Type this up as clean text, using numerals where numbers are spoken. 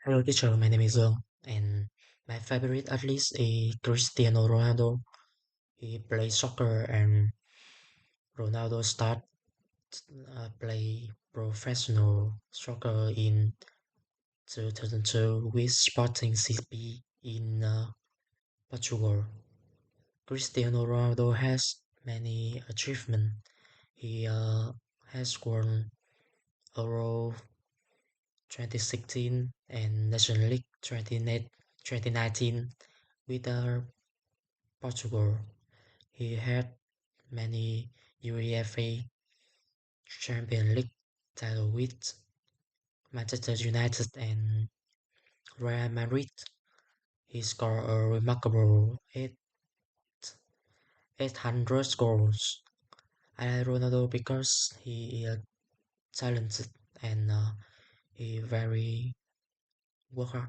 Hello teacher, my name is Zong, and my favorite athlete is Cristiano Ronaldo. He plays soccer and Ronaldo started play professional soccer in 2002 with Sporting CP in Portugal. Cristiano Ronaldo has many achievements. He has won Euro 2016 and National League 2019 with Portugal. He had many UEFA Champions League titles with Manchester United and Real Madrid. He scored a remarkable 800 goals. I like Ronaldo because he is talented and he very work hard.